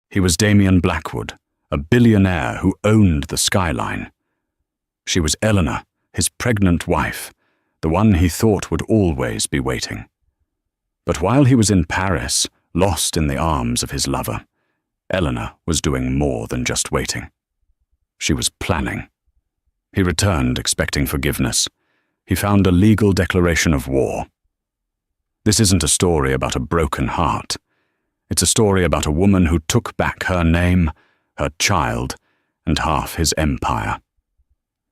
He was Damian Blackwood, a billionaire who owned the skyline. She was Eleanor, his pregnant wife, the one he thought would always be waiting. But while he was in Paris, lost in the arms of his lover, Eleanor was doing more than just waiting. She was planning. He returned expecting forgiveness. He found a legal declaration of war. This isn't a story about a broken heart. It's a story about a woman who took back her name, her child, and half his empire.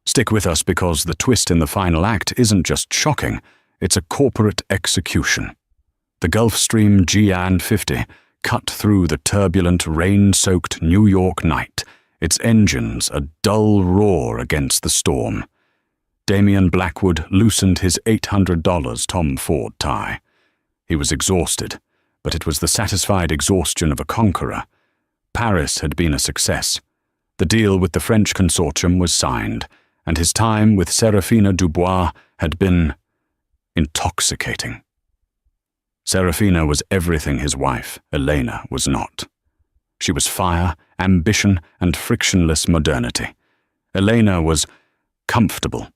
Stick with us because the twist in the final act isn't just shocking, it's a corporate execution. The Gulf Stream Jian 50 cut through the turbulent, rain-soaked New York night, its engines a dull roar against the storm. Damian Blackwood loosened his $800 Tom Ford tie. He was exhausted, but it was the satisfied exhaustion of a conqueror. Paris had been a success. The deal with the French consortium was signed, and his time with Serafina Dubois had been intoxicating. Serafina was everything his wife, Elena, was not. She was fire, ambition, and frictionless modernity. Elena was comfortable.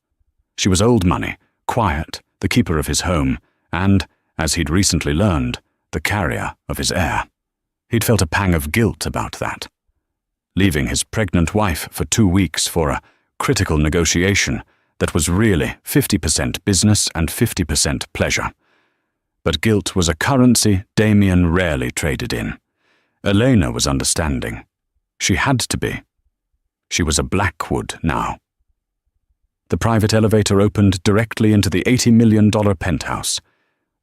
She was old money, quiet, the keeper of his home, and, as he'd recently learned, the carrier of his heir. He'd felt a pang of guilt about that. Leaving his pregnant wife for 2 weeks for a critical negotiation that was really 50% business and 50% pleasure. But guilt was a currency Damian rarely traded in. Elena was understanding. She had to be. She was a Blackwood now. The private elevator opened directly into the $80 million penthouse.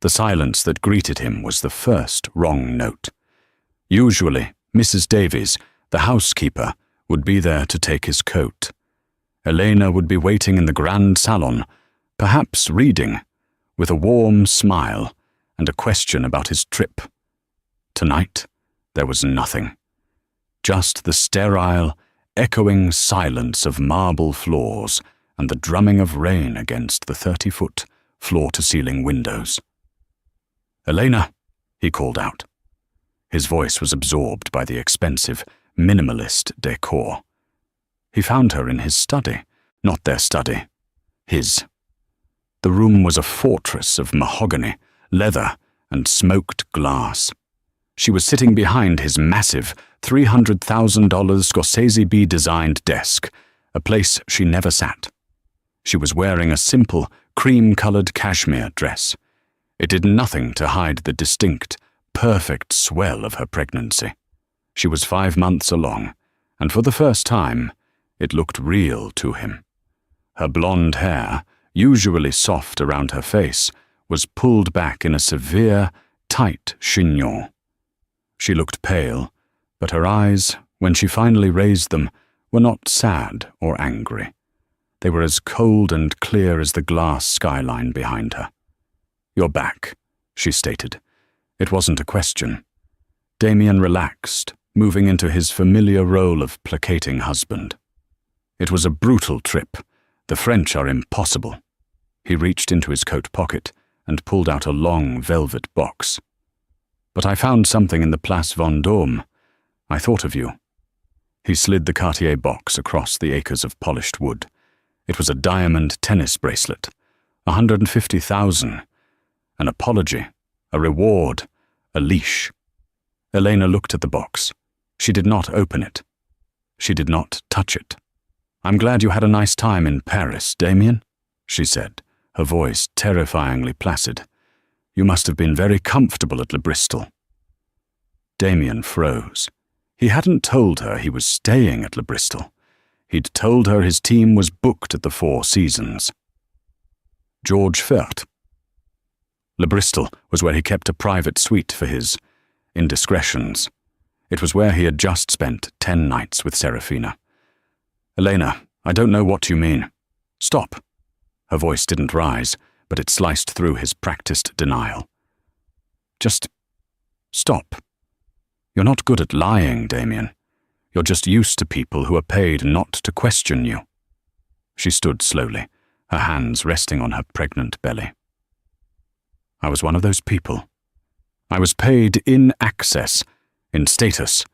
The silence that greeted him was the first wrong note. Usually, Mrs. Davies, the housekeeper, would be there to take his coat. Elena would be waiting in the grand salon, perhaps reading, with a warm smile and a question about his trip. Tonight, there was nothing. Just the sterile, echoing silence of marble floors and the drumming of rain against the 30-foot, floor-to-ceiling windows. "Elena," he called out. His voice was absorbed by the expensive, minimalist decor. He found her in his study, not their study, his. The room was a fortress of mahogany, leather, and smoked glass. She was sitting behind his massive $300,000 Scorsese B-designed desk, a place she never sat. She was wearing a simple, cream-colored cashmere dress. It did nothing to hide the distinct, perfect swell of her pregnancy. She was 5 months along, and for the first time, it looked real to him. Her blonde hair, usually soft around her face, was pulled back in a severe, tight chignon. She looked pale, but her eyes, when she finally raised them, were not sad or angry. They were as cold and clear as the glass skyline behind her. "You're back," she stated. It wasn't a question. Damian relaxed, moving into his familiar role of placating husband. It was a brutal trip. The French are impossible. He reached into his coat pocket and pulled out a long velvet box. "But I found something in the Place Vendôme. I thought of you." He slid the Cartier box across the acres of polished wood. It was a diamond tennis bracelet, 150,000. An apology, a reward, a leash. Elena looked at the box. She did not open it. She did not touch it. "I'm glad you had a nice time in Paris, Damian," she said, her voice terrifyingly placid. "You must have been very comfortable at Le Bristol." Damian froze. He hadn't told her he was staying at Le Bristol. He'd told her his team was booked at the Four Seasons. George Fert. Le Bristol was where he kept a private suite for his indiscretions. It was where he had just spent 10 nights with Serafina. "Elena, I don't know what you mean." "Stop." Her voice didn't rise, but it sliced through his practiced denial. "Just stop. You're not good at lying, Damian. You're just used to people who are paid not to question you." She stood slowly, her hands resting on her pregnant belly. "I was one of those people. I was paid in access, in status,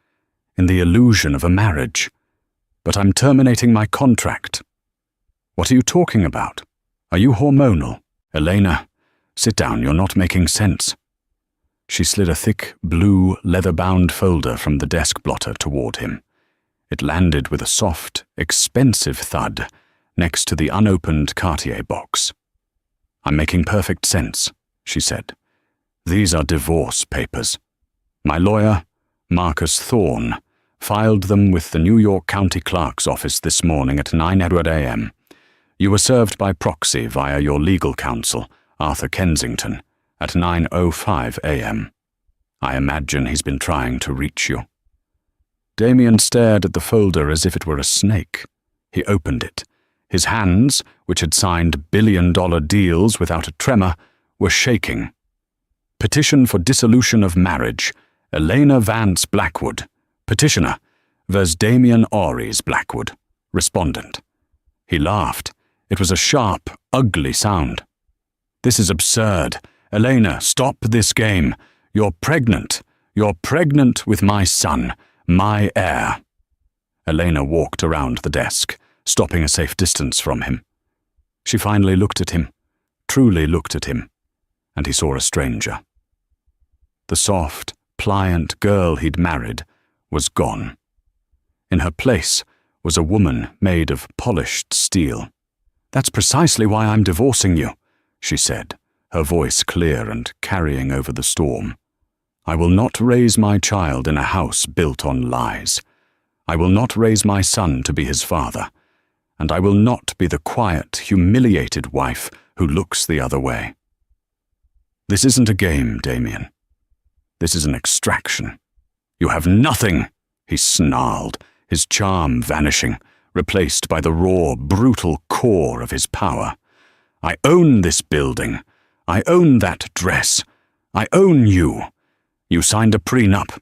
in the illusion of a marriage. But I'm terminating my contract. What are you talking about? Are you hormonal? Elena, sit down, you're not making sense. She slid a thick, blue, leather-bound folder from the desk blotter toward him. It landed with a soft, expensive thud next to the unopened Cartier box. I'm making perfect sense, she said. These are divorce papers. My lawyer, Marcus Thorne, filed them with the New York County Clerk's office this morning at 9 a.m. You were served by proxy via your legal counsel, Arthur Kensington, at 9:05 a.m. I imagine he's been trying to reach you. Damian stared at the folder as if it were a snake. He opened it. His hands, which had signed billion-dollar deals without a tremor, were shaking. Petition for dissolution of marriage, Elena Vance Blackwood. Petitioner, vers Damian Ories Blackwood. Respondent. He laughed. It was a sharp, ugly sound. This is absurd. Elena, stop this game. You're pregnant. You're pregnant with my son, my heir. Elena walked around the desk, stopping a safe distance from him. She finally looked at him, truly looked at him, and he saw a stranger. The soft, pliant girl he'd married was gone. In her place was a woman made of polished steel. That's precisely why I'm divorcing you, she said, her voice clear and carrying over the storm. I will not raise my child in a house built on lies. I will not raise my son to be his father, and I will not be the quiet, humiliated wife who looks the other way. This isn't a game, Damian. This is an extraction. You have nothing, he snarled, his charm vanishing, replaced by the raw, brutal core of his power. I own this building. I own that dress. I own you. You signed a prenup.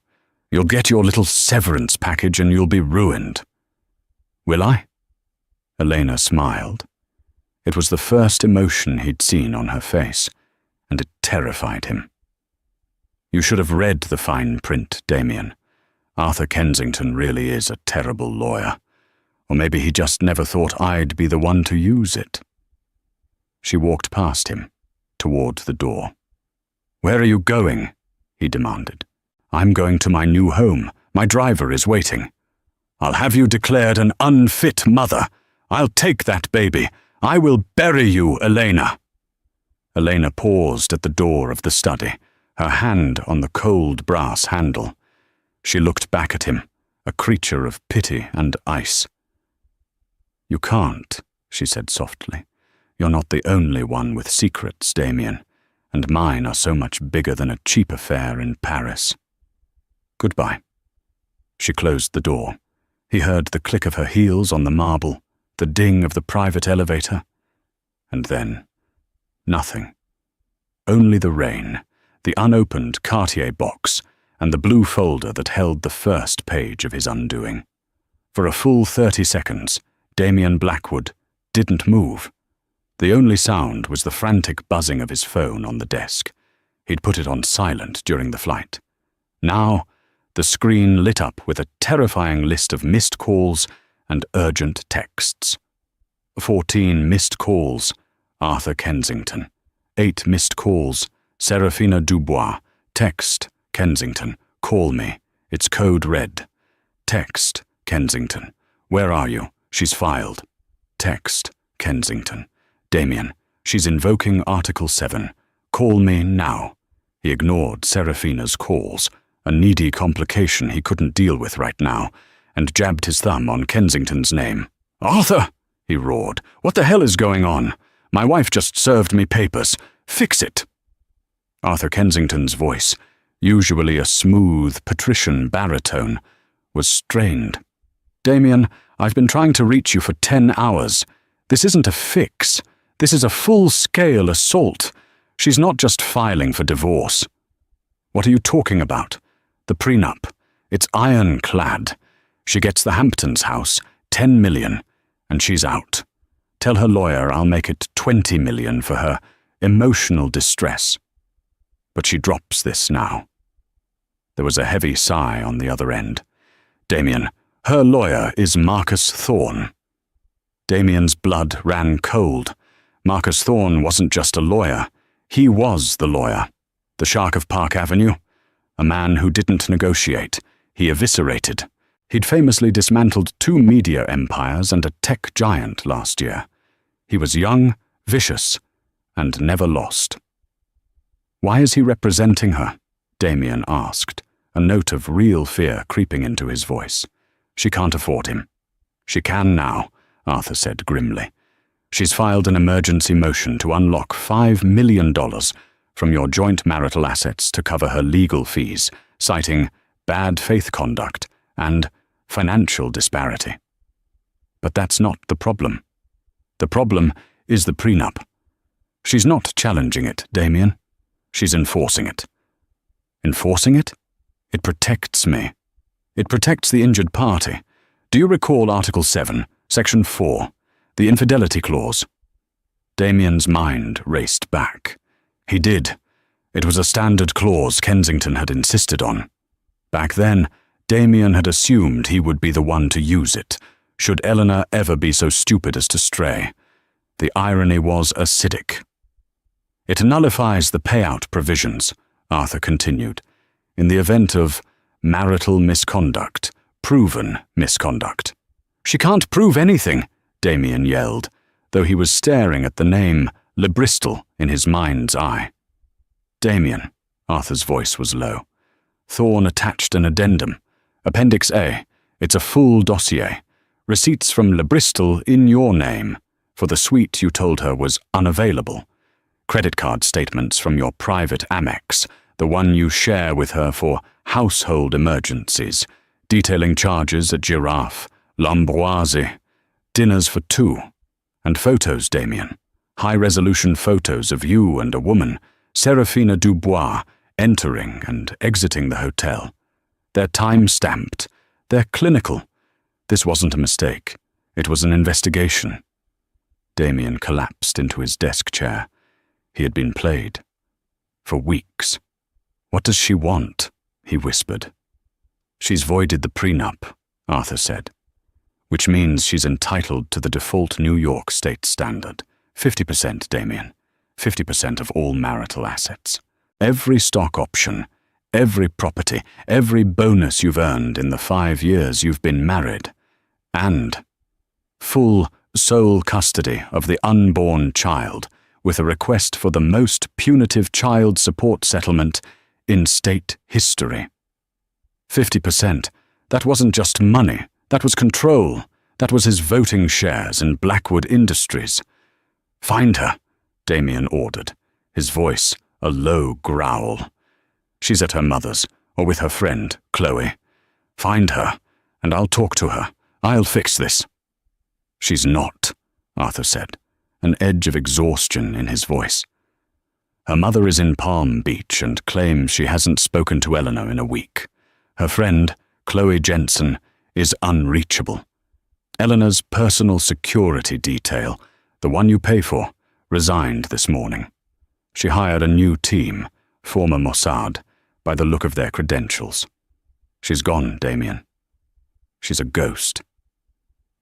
You'll get your little severance package and you'll be ruined. Will I? Elena smiled. It was the first emotion he'd seen on her face, and it terrified him. You should have read the fine print, Damian. Arthur Kensington really is a terrible lawyer. Or maybe he just never thought I'd be the one to use it. She walked past him, toward the door. Where are you going? He demanded. I'm going to my new home. My driver is waiting. I'll have you declared an unfit mother. I'll take that baby. I will bury you, Elena. Elena paused at the door of the study, her hand on the cold brass handle. She looked back at him, a creature of pity and ice. You can't, she said softly. You're not the only one with secrets, Damian, and mine are so much bigger than a cheap affair in Paris. Goodbye. She closed the door. He heard the click of her heels on the marble, the ding of the private elevator, and then nothing. Only the rain, the unopened Cartier box, and the blue folder that held the first page of his undoing. For a full 30 seconds, Damian Blackwood didn't move. The only sound was the frantic buzzing of his phone on the desk. He'd put it on silent during the flight. Now, the screen lit up with a terrifying list of missed calls and urgent texts. 14 missed calls, Arthur Kensington. 8 missed calls, Serafina Dubois. Text, Kensington. Call me. It's code red. Text, Kensington. Where are you? She's filed. Text, Kensington. Damian, she's invoking Article 7. Call me now. He ignored Serafina's calls, a needy complication he couldn't deal with right now, and jabbed his thumb on Kensington's name. Arthur! He roared. What the hell is going on? My wife just served me papers. Fix it. Arthur Kensington's voice, usually a smooth, patrician baritone, was strained. Damian, I've been trying to reach you for 10 hours. This isn't a fix. This is a full-scale assault. She's not just filing for divorce. What are you talking about? The prenup. It's ironclad. She gets the Hamptons house, 10 million, and she's out. Tell her lawyer I'll make it 20 million for her emotional distress. But she drops this now. There was a heavy sigh on the other end. Damian, her lawyer is Marcus Thorne." Damian's blood ran cold. Marcus Thorne wasn't just a lawyer. He was the lawyer. The Shark of Park Avenue. A man who didn't negotiate. He eviscerated. He'd famously dismantled 2 media empires and a tech giant last year. He was young, vicious, and never lost. "Why is he representing her?" Damian asked, a note of real fear creeping into his voice. "She can't afford him." "She can now," Arthur said grimly. "She's filed an emergency motion to unlock $5 million from your joint marital assets to cover her legal fees, citing bad faith conduct and financial disparity." But that's not the problem. The problem is the prenup. She's not challenging it, Damian. She's enforcing it. Enforcing it? It protects me. It protects the injured party. Do you recall Article 7, Section 4, the infidelity clause? Damian's mind raced back. He did. It was a standard clause Kensington had insisted on. Back then, Damian had assumed he would be the one to use it, should Eleanor ever be so stupid as to stray. The irony was acidic. "It nullifies the payout provisions," Arthur continued, "in the event of marital misconduct, proven misconduct." "She can't prove anything," Damian yelled, though he was staring at the name Lebristol in his mind's eye. "Damian," Arthur's voice was low. "Thorne attached an addendum. Appendix A. It's a full dossier. Receipts from Lebristol in your name, for the suite you told her was unavailable. Credit card statements from your private Amex, the one you share with her for household emergencies, detailing charges at Giraffe, L'Ambroise, dinners for 2, and photos, Damian. High-resolution photos of you and a woman, Serafina Dubois, entering and exiting the hotel. They're time-stamped. They're clinical. This wasn't a mistake. It was an investigation." Damian collapsed into his desk chair. He had been played. For weeks. "What does she want?" he whispered. "She's voided the prenup," Arthur said, "which means she's entitled to the default New York state standard. 50%, Damian. 50% of all marital assets. Every stock option, every property, every bonus you've earned in the 5 years you've been married. And full sole custody of the unborn child, with a request for the most punitive child support settlement in state history. 50%. That wasn't just money. That was control. That was his voting shares in Blackwood Industries. "Find her," Damian ordered, his voice a low growl. "She's at her mother's, or with her friend, Chloe. Find her, and I'll talk to her. I'll fix this." "She's not," Arthur said, an edge of exhaustion in his voice. "Her mother is in Palm Beach and claims she hasn't spoken to Eleanor in a week. Her friend, Chloe Jensen, is unreachable. Eleanor's personal security detail, the one you pay for, resigned this morning. She hired a new team, former Mossad, by the look of their credentials. She's gone, Damian. She's a ghost."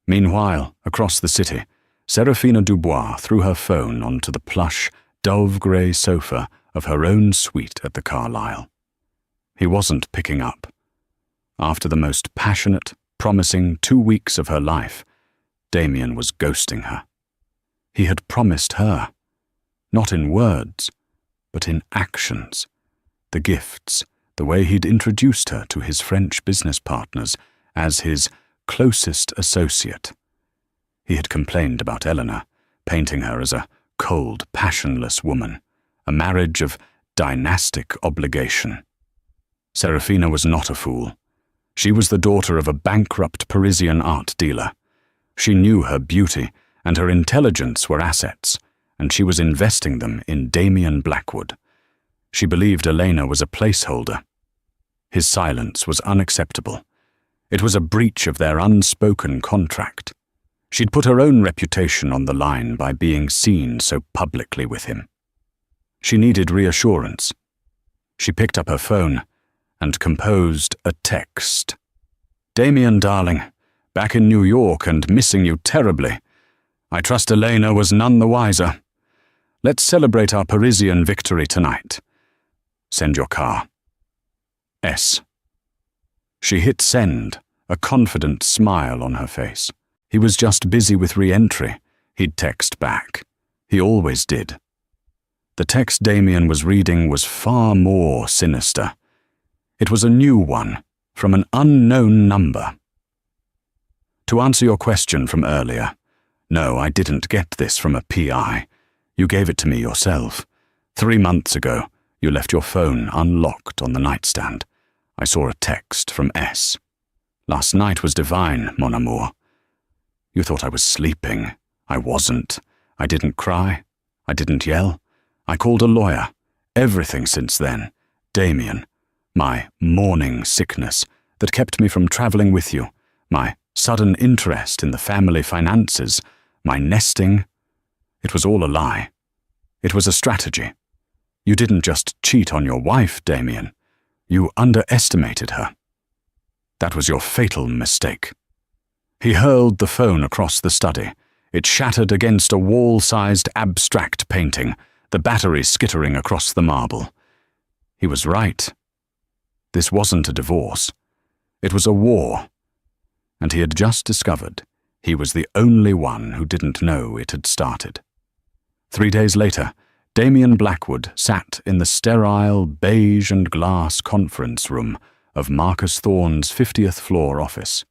Meanwhile, across the city, Serafina Dubois threw her phone onto the plush, dove-grey sofa of her own suite at the Carlyle. He wasn't picking up. After the most passionate, promising 2 weeks of her life, Damian was ghosting her. He had promised her, not in words, but in actions, the gifts, the way he'd introduced her to his French business partners as his closest associate. He had complained about Eleanor, painting her as a cold, passionless woman, a marriage of dynastic obligation. Serafina was not a fool. She was the daughter of a bankrupt Parisian art dealer. She knew her beauty and her intelligence were assets, and she was investing them in Damian Blackwood. She believed Elena was a placeholder. His silence was unacceptable. It was a breach of their unspoken contract. She'd put her own reputation on the line by being seen so publicly with him. She needed reassurance. She picked up her phone and composed a text. Damian, darling, back in New York and missing you terribly. I trust Elena was none the wiser. Let's celebrate our Parisian victory tonight. Send your car. S. She hit send, a confident smile on her face. He was just busy with re-entry. He'd text back. He always did. The text Damian was reading was far more sinister. It was a new one, from an unknown number. To answer your question from earlier, no, I didn't get this from a PI. You gave it to me yourself. 3 months ago, you left your phone unlocked on the nightstand. I saw a text from S. Last night was divine, mon amour. You thought I was sleeping. I wasn't. I didn't cry. I didn't yell. I called a lawyer. Everything since then. Damian. My morning sickness that kept me from traveling with you. My sudden interest in the family finances. My nesting. It was all a lie. It was a strategy. You didn't just cheat on your wife, Damian. You underestimated her. That was your fatal mistake. He hurled the phone across the study. It shattered against a wall-sized abstract painting, the battery skittering across the marble. He was right. This wasn't a divorce. It was a war. And he had just discovered he was the only one who didn't know it had started. 3 days later, Damian Blackwood sat in the sterile beige and glass conference room of Marcus Thorne's 50th floor office.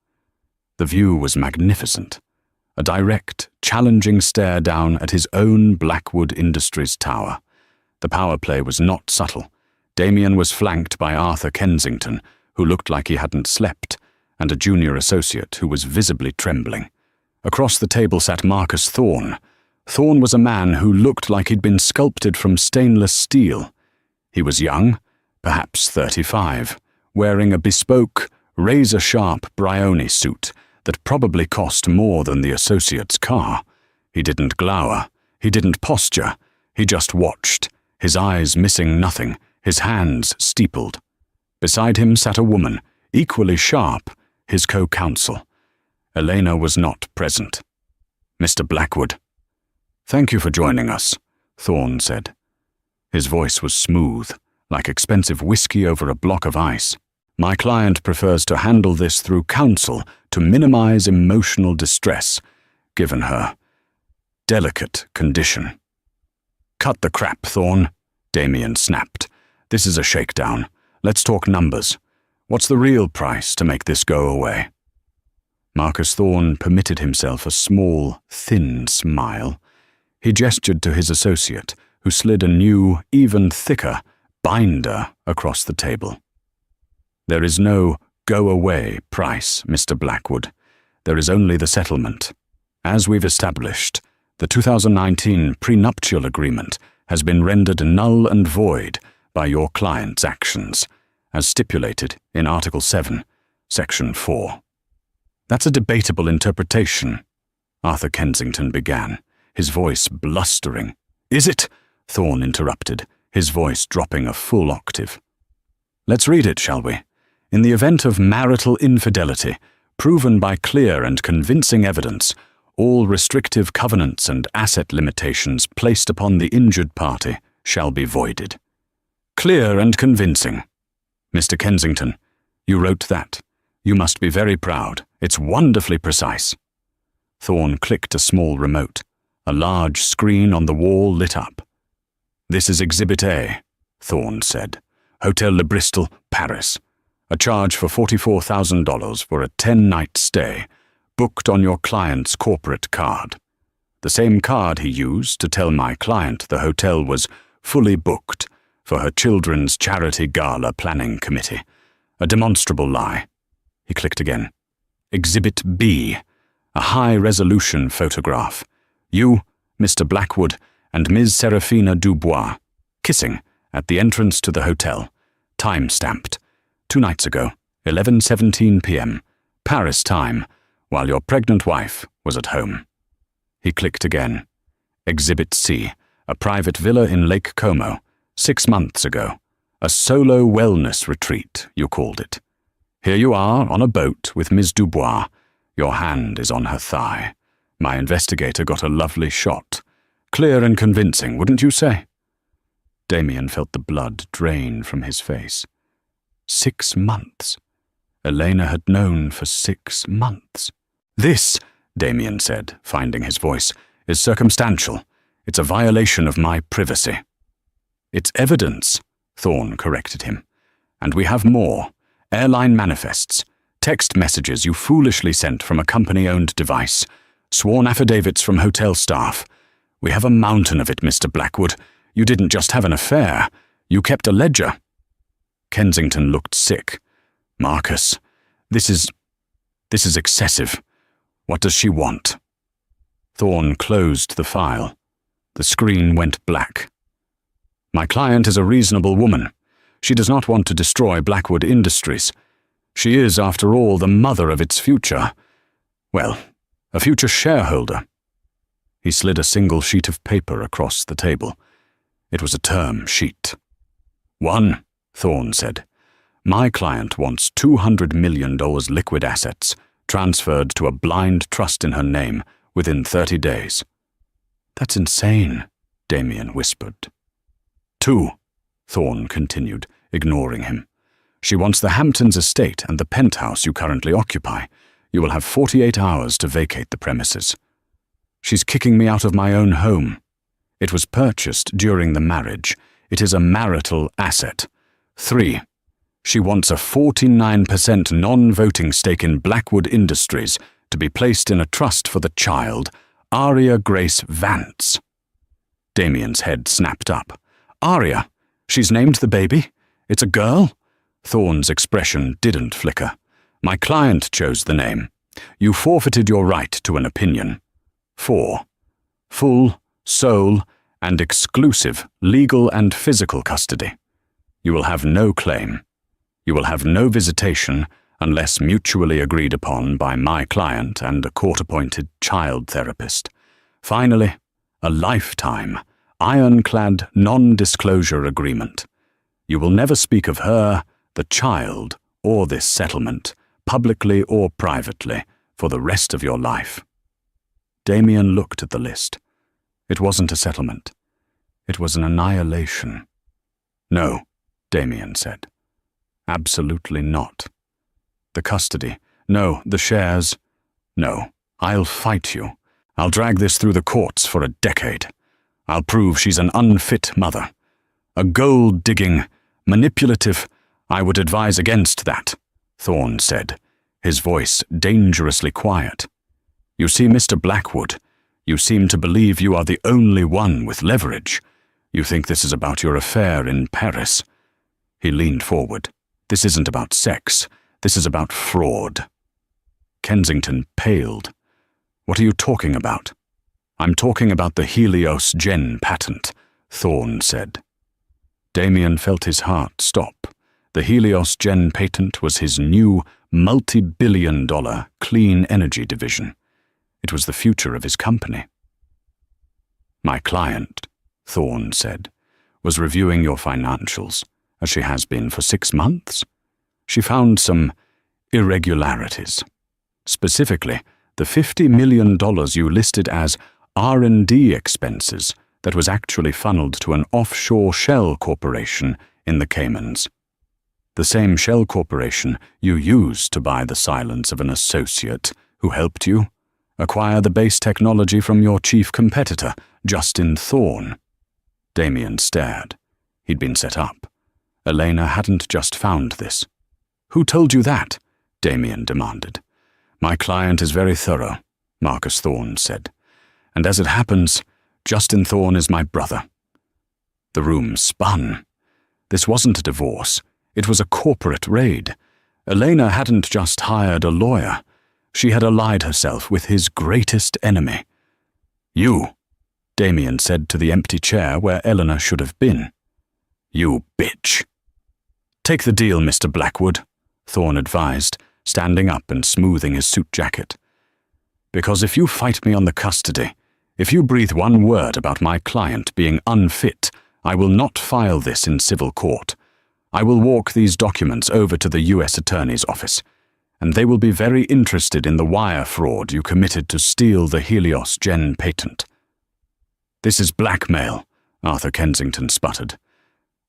The view was magnificent. A direct, challenging stare down at his own Blackwood Industries tower. The power play was not subtle. Damian was flanked by Arthur Kensington, who looked like he hadn't slept, and a junior associate who was visibly trembling. Across the table sat Marcus Thorne. Thorne was a man who looked like he'd been sculpted from stainless steel. He was young, perhaps 35, wearing a bespoke, razor-sharp Brioni suit that probably cost more than the associate's car. He didn't glower. He didn't posture. He just watched, his eyes missing nothing, his hands steepled. Beside him sat a woman, equally sharp, his co-counsel. Elena was not present. Mr. Blackwood. Thank you for joining us, Thorne said. His voice was smooth, like expensive whiskey over a block of ice. My client prefers to handle this through counsel to minimize emotional distress, given her delicate condition. Cut the crap, Thorne, Damian snapped. This is a shakedown. Let's talk numbers. What's the real price to make this go away? Marcus Thorne permitted himself a small, thin smile. He gestured to his associate, who slid a new, even thicker, binder across the table. There is no go-away price, Mr. Blackwood. There is only the settlement. As we've established, the 2019 prenuptial agreement has been rendered null and void by your client's actions, as stipulated in Article 7, Section 4. That's a debatable interpretation, Arthur Kensington began, his voice blustering. Is it? Thorne interrupted, his voice dropping a full octave. Let's read it, shall we? In the event of marital infidelity, proven by clear and convincing evidence, all restrictive covenants and asset limitations placed upon the injured party shall be voided. Clear and convincing. Mr. Kensington, you wrote that. You must be very proud. It's wonderfully precise. Thorne clicked a small remote. A large screen on the wall lit up. This is Exhibit A, Thorne said. Hotel Le Bristol, Paris. A charge for $44,000 for a 10-night stay, booked on your client's corporate card. The same card he used to tell my client the hotel was fully booked for her children's charity gala planning committee. A demonstrable lie. He clicked again. Exhibit B, a high-resolution photograph. You, Mr. Blackwood, and Ms. Seraphina Dubois, kissing at the entrance to the hotel. Time-stamped. 2 nights ago, 11:17 p.m., Paris time, while your pregnant wife was at home. He clicked again. Exhibit C, a private villa in Lake Como, 6 months ago. A solo wellness retreat, you called it. Here you are on a boat with Miss Dubois. Your hand is on her thigh. My investigator got a lovely shot. Clear and convincing, wouldn't you say?" Damian felt the blood drain from his face. 6 months. Elena had known for 6 months. "This," Damian said, finding his voice, "is circumstantial. It's a violation of my privacy." "It's evidence," Thorne corrected him. "And we have more. Airline manifests, text messages you foolishly sent from a company-owned device, sworn affidavits from hotel staff. We have a mountain of it, Mr. Blackwood. You didn't just have an affair. You kept a ledger." Kensington looked sick. "Marcus, this is excessive. What does she want?" Thorne closed the file. The screen went black. "My client is a reasonable woman. She does not want to destroy Blackwood Industries. She is, after all, the mother of its future. Well, a future shareholder." He slid a single sheet of paper across the table. It was a term sheet. "1," Thorne said. "My client wants $200 million liquid assets transferred to a blind trust in her name within 30 days. "That's insane," Damian whispered. 2, Thorne continued, ignoring him. "She wants the Hamptons estate and the penthouse you currently occupy. You will have 48 hours to vacate the premises." "She's kicking me out of my own home. It was purchased during the marriage. It is a marital asset." 3, she wants a 49% non-voting stake in Blackwood Industries to be placed in a trust for the child, Aria Grace Vance. Damian's head snapped up. "Aria? She's named the baby? It's a girl?" Thorne's expression didn't flicker. "My client chose the name. You forfeited your right to an opinion." 4, full, sole, and exclusive legal and physical custody. You will have no claim. You will have no visitation unless mutually agreed upon by my client and a court-appointed child therapist. Finally, a lifetime, ironclad non-disclosure agreement. You will never speak of her, the child, or this settlement, publicly or privately, for the rest of your life. Damian looked at the list. It wasn't a settlement. It was an annihilation. "No," Damian said. "Absolutely not. The custody. No, the shares. No, I'll fight you. I'll drag this through the courts for a decade. I'll prove she's an unfit mother. A gold-digging, manipulative—" "I would advise against that," Thorne said, his voice dangerously quiet. "You see, Mr. Blackwood, you seem to believe you are the only one with leverage. You think this is about your affair in Paris." He leaned forward. "This isn't about sex. This is about fraud." Kensington paled. "What are you talking about?" "I'm talking about the Helios Gen patent," Thorne said. Damian felt his heart stop. The Helios Gen patent was his new multi-billion-dollar clean energy division. It was the future of his company. "My client," Thorne said, "was reviewing your financials, as she has been for 6 months. She found some irregularities. Specifically, the $50 million you listed as R&D expenses that was actually funneled to an offshore shell corporation in the Caymans. The same shell corporation you used to buy the silence of an associate who helped you acquire the base technology from your chief competitor, Justin Thorne." Damian stared. He'd been set up. Elena hadn't just found this. "Who told you that?" Damian demanded. "My client is very thorough," Marcus Thorne said. "And as it happens, Justin Thorne is my brother." The room spun. This wasn't a divorce. It was a corporate raid. Elena hadn't just hired a lawyer. She had allied herself with his greatest enemy. "You," Damian said to the empty chair where Eleanor should have been. "You bitch." "Take the deal, Mr. Blackwood," Thorne advised, standing up and smoothing his suit jacket. "Because if you fight me on the custody, if you breathe one word about my client being unfit, I will not file this in civil court. I will walk these documents over to the U.S. Attorney's office, and they will be very interested in the wire fraud you committed to steal the Helios Gen patent." "This is blackmail," Arthur Kensington sputtered.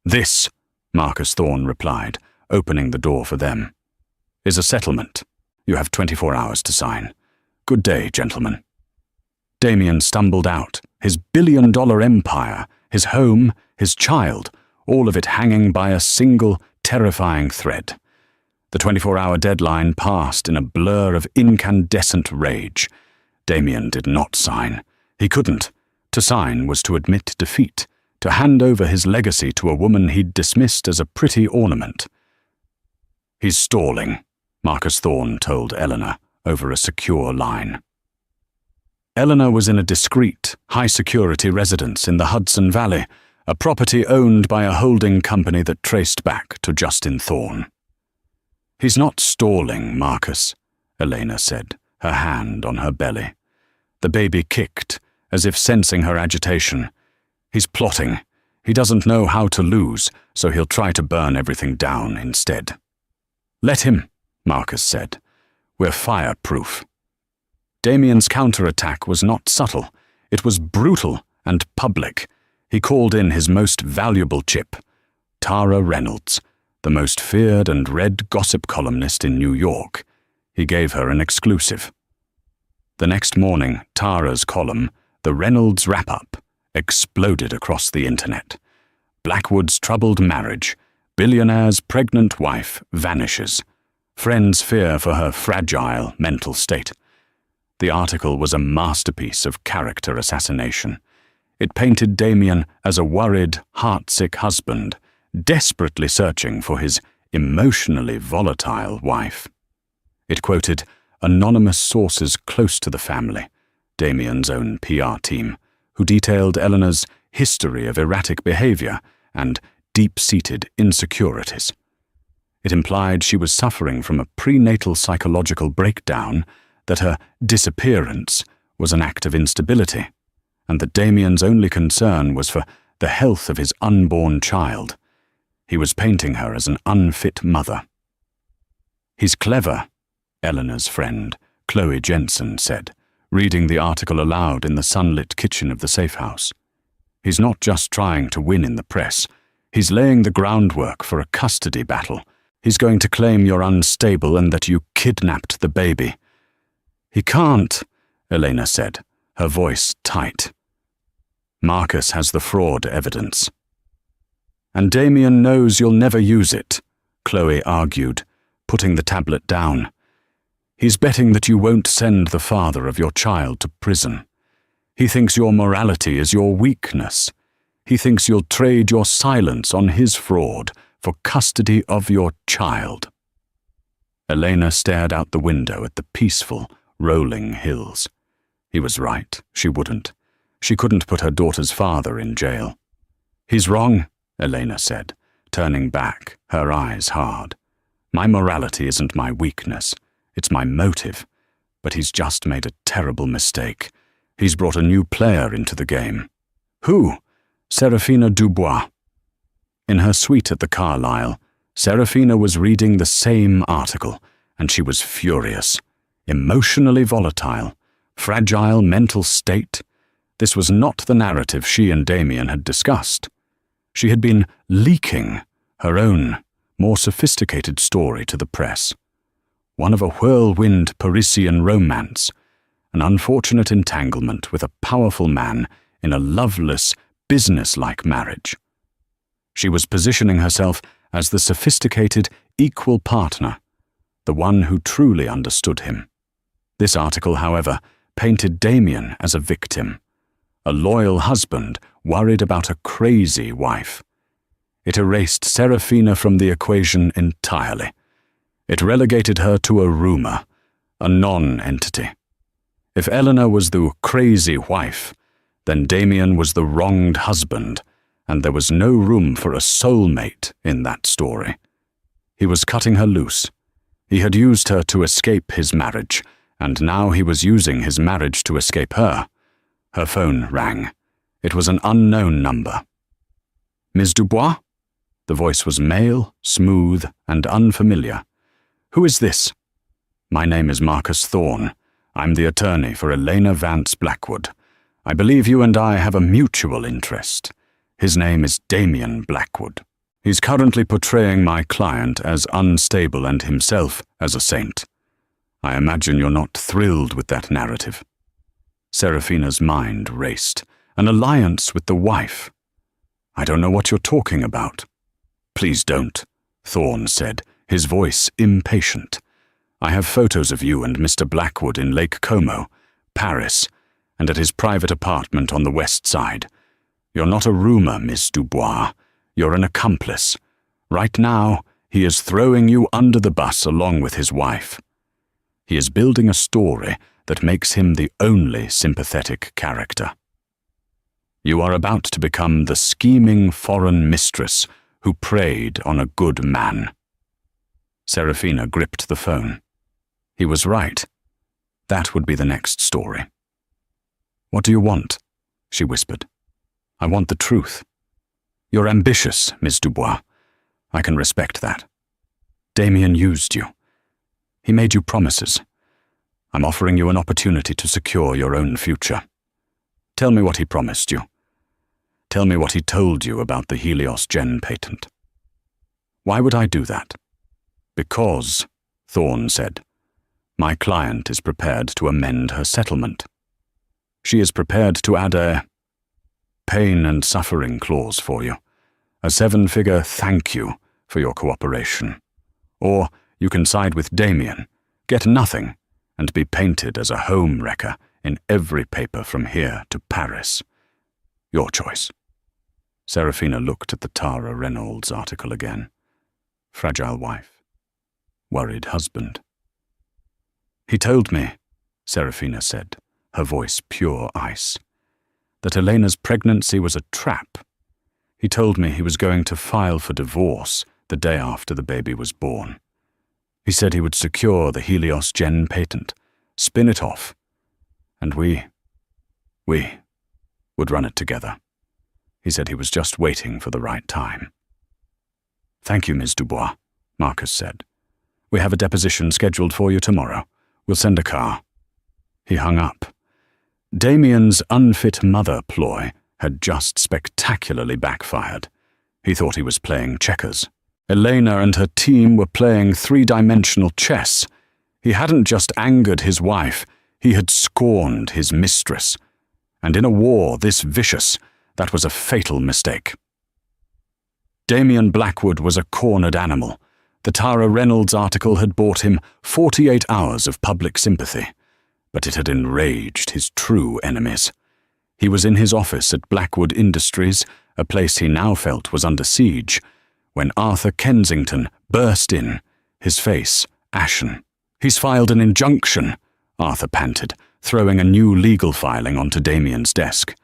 "This," Marcus Thorne replied, opening the door for them, "is a settlement. You have 24 hours to sign. Good day, gentlemen." Damian stumbled out, his billion-dollar empire, his home, his child, all of it hanging by a single, terrifying thread. The 24-hour deadline passed in a blur of incandescent rage. Damian did not sign. He couldn't. To sign was to admit defeat, to hand over his legacy to a woman he'd dismissed as a pretty ornament. "He's stalling," Marcus Thorne told Eleanor over a secure line. Eleanor was in a discreet, high-security residence in the Hudson Valley, a property owned by a holding company that traced back to Justin Thorne. "He's not stalling, Marcus," Elena said, her hand on her belly. The baby kicked, as if sensing her agitation. "He's plotting. He doesn't know how to lose, so he'll try to burn everything down instead." "Let him," Marcus said. "We're fireproof." Damian's counterattack was not subtle. It was brutal and public. He called in his most valuable chip, Tara Reynolds, the most feared and read gossip columnist in New York. He gave her an exclusive. The next morning, Tara's column, The Reynolds Wrap-Up, exploded across the internet. Blackwood's troubled marriage, billionaire's pregnant wife vanishes. Friends fear for her fragile mental state. The article was a masterpiece of character assassination. It painted Damian as a worried, heartsick husband, desperately searching for his emotionally volatile wife. It quoted anonymous sources close to the family, Damian's own PR team, who detailed Eleanor's history of erratic behavior and deep-seated insecurities. It implied she was suffering from a prenatal psychological breakdown, that her disappearance was an act of instability, and that Damian's only concern was for the health of his unborn child. He was painting her as an unfit mother. "He's clever," Eleanor's friend, Chloe Jensen, said, reading the article aloud in the sunlit kitchen of the safe house. "He's not just trying to win in the press. He's laying the groundwork for a custody battle. He's going to claim you're unstable and that you kidnapped the baby." "He can't," Elena said, her voice tight. "Marcus has the fraud evidence." "And Damian knows you'll never use it," Chloe argued, putting the tablet down. "He's betting that you won't send the father of your child to prison. He thinks your morality is your weakness. He thinks you'll trade your silence on his fraud for custody of your child." Elena stared out the window at the peaceful, rolling hills. He was right, she wouldn't. She couldn't put her daughter's father in jail. "He's wrong," Elena said, turning back, her eyes hard. "My morality isn't my weakness. It's my motive. But he's just made a terrible mistake. He's brought a new player into the game." "Who?" "Serafina Dubois." In her suite at the Carlyle, Serafina was reading the same article, and she was furious. Emotionally volatile, fragile mental state. This was not the narrative she and Damian had discussed. She had been leaking her own, more sophisticated story to the press. One of a whirlwind Parisian romance, an unfortunate entanglement with a powerful man in a loveless, business-like marriage. She was positioning herself as the sophisticated, equal partner, the one who truly understood him. This article, however, painted Damian as a victim, a loyal husband worried about a crazy wife. It erased Serafina from the equation entirely. It relegated her to a rumor, a non-entity. If Eleanor was the crazy wife, then Damian was the wronged husband, and there was no room for a soulmate in that story. He was cutting her loose. He had used her to escape his marriage, and now he was using his marriage to escape her. Her phone rang. It was an unknown number. "Ms. Dubois?" The voice was male, smooth, and unfamiliar. "Who is this?" "My name is Marcus Thorne. I'm the attorney for Elena Vance Blackwood. I believe you and I have a mutual interest. His name is Damian Blackwood. He's currently portraying my client as unstable and himself as a saint. I imagine you're not thrilled with that narrative." Seraphina's mind raced. An alliance with the wife. "I don't know what you're talking about." "Please don't," Thorne said, his voice impatient. "I have photos of you and Mr. Blackwood in Lake Como, Paris, and at his private apartment on the west side. You're not a rumor, Miss Dubois. You're an accomplice. Right now, he is throwing you under the bus along with his wife. He is building a story that makes him the only sympathetic character. You are about to become the scheming foreign mistress who preyed on a good man." Seraphina gripped the phone. He was right. That would be the next story. "What do you want?" she whispered. "I want the truth. You're ambitious, Miss Dubois. I can respect that. Damian used you. He made you promises. I'm offering you an opportunity to secure your own future. Tell me what he promised you. Tell me what he told you about the Helios Gen patent." "Why would I do that?" "Because," Thorne said, "my client is prepared to amend her settlement. She is prepared to add a pain and suffering clause for you, a 7-figure thank you for your cooperation. Or you can side with Damian, get nothing, and be painted as a home wrecker in every paper from here to Paris. Your choice." Seraphina looked at the Tara Reynolds article again. Fragile wife. Worried husband. "He told me," Seraphina said, her voice pure ice, "that Elena's pregnancy was a trap. He told me he was going to file for divorce the day after the baby was born. He said he would secure the Helios Gen patent, spin it off, and we would run it together. He said he was just waiting for the right time." "Thank you, Ms. Dubois," Marcus said. "We have a deposition scheduled for you tomorrow. We'll send a car." He hung up. Damian's unfit mother ploy had just spectacularly backfired. He thought he was playing checkers. Elena and her team were playing 3-dimensional chess. He hadn't just angered his wife, he had scorned his mistress. And in a war this vicious, that was a fatal mistake. Damian Blackwood was a cornered animal. The Tara Reynolds article had bought him 48 hours of public sympathy, but it had enraged his true enemies. He was in his office at Blackwood Industries, a place he now felt was under siege, when Arthur Kensington burst in, his face ashen. "He's filed an injunction," Arthur panted, throwing a new legal filing onto Damian's desk.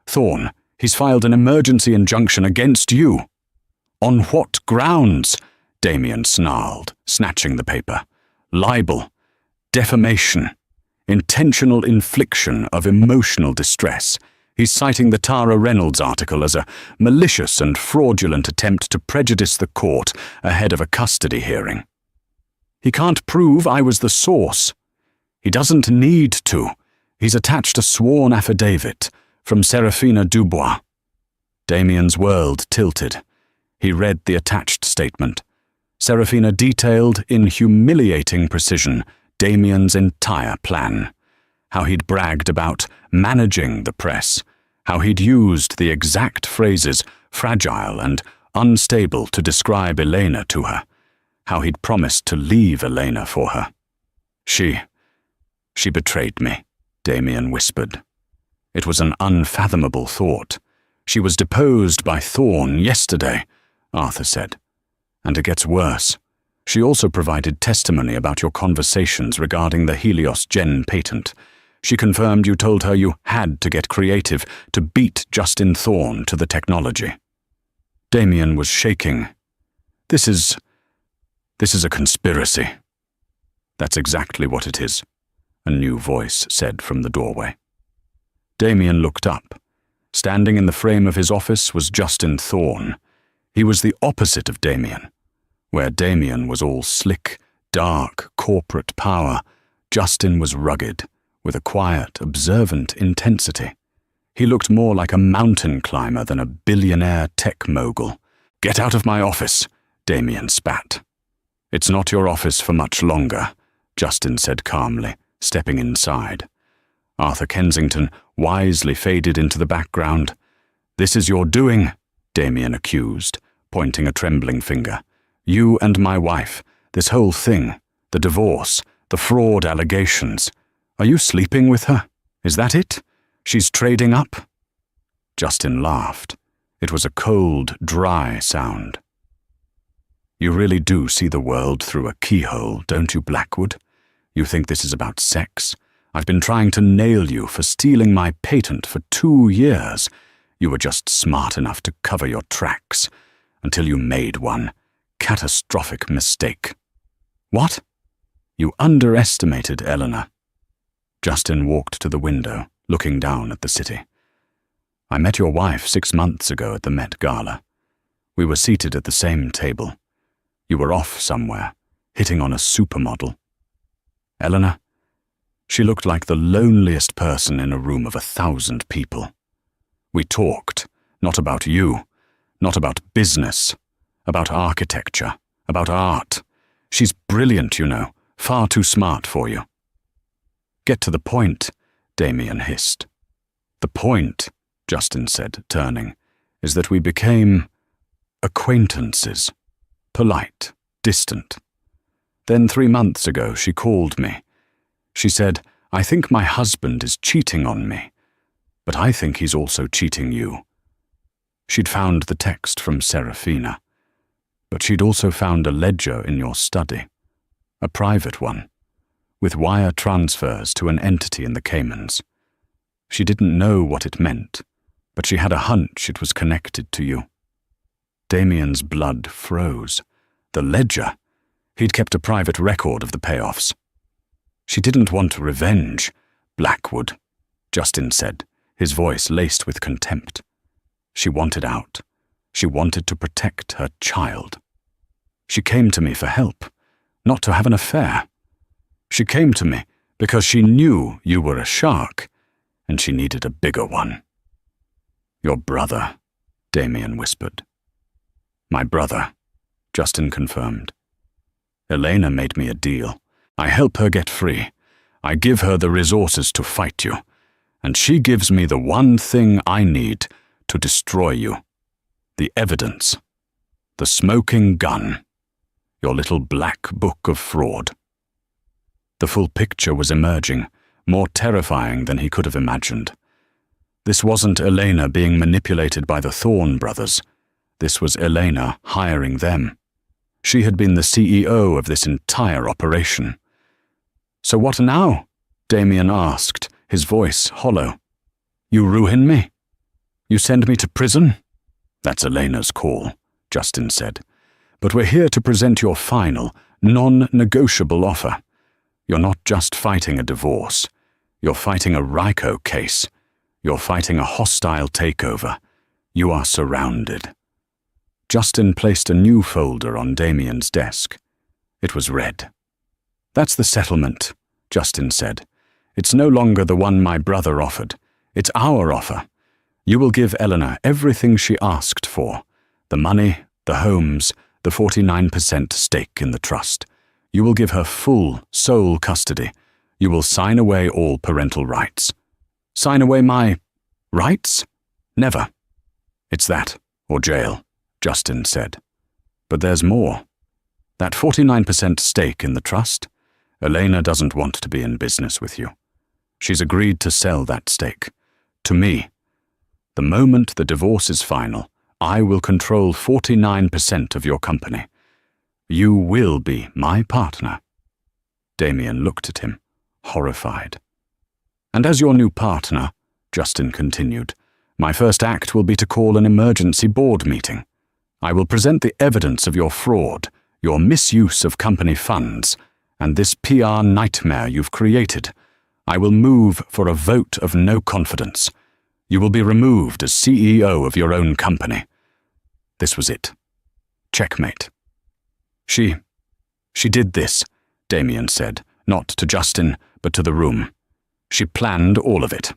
"Thorne, he's filed an emergency injunction against you." "On what grounds?" Damian snarled, snatching the paper. "Libel, defamation, intentional infliction of emotional distress. He's citing the Tara Reynolds article as a malicious and fraudulent attempt to prejudice the court ahead of a custody hearing. He can't prove I was the source. He doesn't need to. He's attached a sworn affidavit from Seraphina Dubois." Damian's world tilted. He read the attached statement. Seraphina detailed in humiliating precision Damian's entire plan. How he'd bragged about managing the press, how he'd used the exact phrases fragile and unstable to describe Elena to her, how he'd promised to leave Elena for her. She betrayed me," Damian whispered. It was an unfathomable thought. "She was deposed by Thorne yesterday," Arthur said. "And it gets worse. She also provided testimony about your conversations regarding the Helios Gen patent. She confirmed you told her you had to get creative to beat Justin Thorne to the technology." Damian was shaking. This is a conspiracy." "That's exactly what it is," a new voice said from the doorway. Damian looked up. Standing in the frame of his office was Justin Thorne. He was the opposite of Damian. Where Damian was all slick, dark, corporate power, Justin was rugged, with a quiet, observant intensity. He looked more like a mountain climber than a billionaire tech mogul. "Get out of my office," Damian spat. "It's not your office for much longer," Justin said calmly, stepping inside. Arthur Kensington wisely faded into the background. "This is your doing," Damian accused, pointing a trembling finger. "You and my wife, this whole thing, the divorce, the fraud allegations. Are you sleeping with her? Is that it? She's trading up?" Justin laughed. It was a cold, dry sound. "You really do see the world through a keyhole, don't you, Blackwood? You think this is about sex? I've been trying to nail you for stealing my patent for 2 years. You were just smart enough to cover your tracks, until you made one catastrophic mistake." "What?" "You underestimated Eleanor." Justin walked to the window, looking down at the city. "I met your wife 6 months ago at the Met Gala. We were seated at the same table. You were off somewhere, hitting on a supermodel. Eleanor, she looked like the loneliest person in a room of 1,000 people. We talked, not about you, not about business, about architecture, about art. She's brilliant, you know, far too smart for you." "Get to the point," Damian hissed. "The point," Justin said, turning, "is that we became acquaintances, polite, distant. Then 3 months ago she called me. She said, 'I think my husband is cheating on me, but I think he's also cheating you.' She'd found the text from Serafina, but she'd also found a ledger in your study, a private one, with wire transfers to an entity in the Caymans. She didn't know what it meant, but she had a hunch it was connected to you." Damian's blood froze. The ledger? He'd kept a private record of the payoffs. "She didn't want revenge, Blackwood," Justin said, his voice laced with contempt. "She wanted out. She wanted to protect her child. She came to me for help, not to have an affair. She came to me because she knew you were a shark, and she needed a bigger one." "Your brother," Damian whispered. "My brother," Justin confirmed. "Elena made me a deal. I help her get free. I give her the resources to fight you, and she gives me the one thing I need to destroy you. The evidence. The smoking gun. Your little black book of fraud." The full picture was emerging, more terrifying than he could have imagined. This wasn't Elena being manipulated by the Thorne brothers. This was Elena hiring them. She had been the CEO of this entire operation. "So what now?" Damian asked, his voice hollow. "You ruin me? You send me to prison?" "That's Elena's call," Justin said. "But we're here to present your final, non-negotiable offer. You're not just fighting a divorce. You're fighting a RICO case. You're fighting a hostile takeover. You are surrounded." Justin placed a new folder on Damian's desk. It was red. "That's the settlement," Justin said. "It's no longer the one my brother offered. It's our offer. You will give Eleanor everything she asked for. The money, the homes, the 49% stake in the trust. You will give her full, sole custody. You will sign away all parental rights." "Sign away my rights? Never." "It's that, or jail," Justin said. "But there's more. That 49% stake in the trust, Elena doesn't want to be in business with you. She's agreed to sell that stake. To me. The moment the divorce is final, I will control 49% of your company. You will be my partner." Damian looked at him, horrified. "And as your new partner," Justin continued, "my first act will be to call an emergency board meeting. I will present the evidence of your fraud, your misuse of company funds, and this PR nightmare you've created. I will move for a vote of no confidence. You will be removed as CEO of your own company." This was it. Checkmate. She did this, Damian said, not to Justin, but to the room. She planned all of it.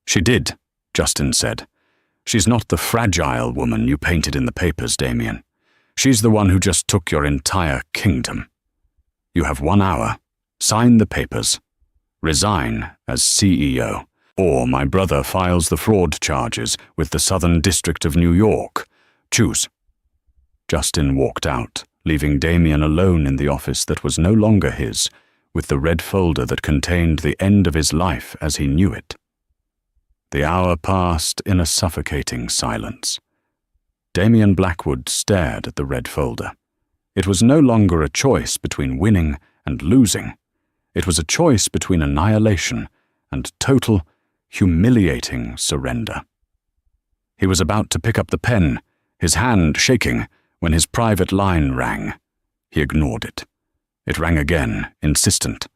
She did, Justin said. She's not the fragile woman you painted in the papers, Damian. She's the one who just took your entire kingdom. You have 1 hour. Sign the papers. Resign as CEO. Or my brother files the fraud charges with the Southern District of New York. Choose. Justin walked out, leaving Damian alone in the office that was no longer his, with the red folder that contained the end of his life as he knew it. The hour passed in a suffocating silence. Damian Blackwood stared at the red folder. It was no longer a choice between winning and losing. It was a choice between annihilation and total, humiliating surrender. He was about to pick up the pen, his hand shaking, when his private line rang. He ignored it. It rang again, insistent.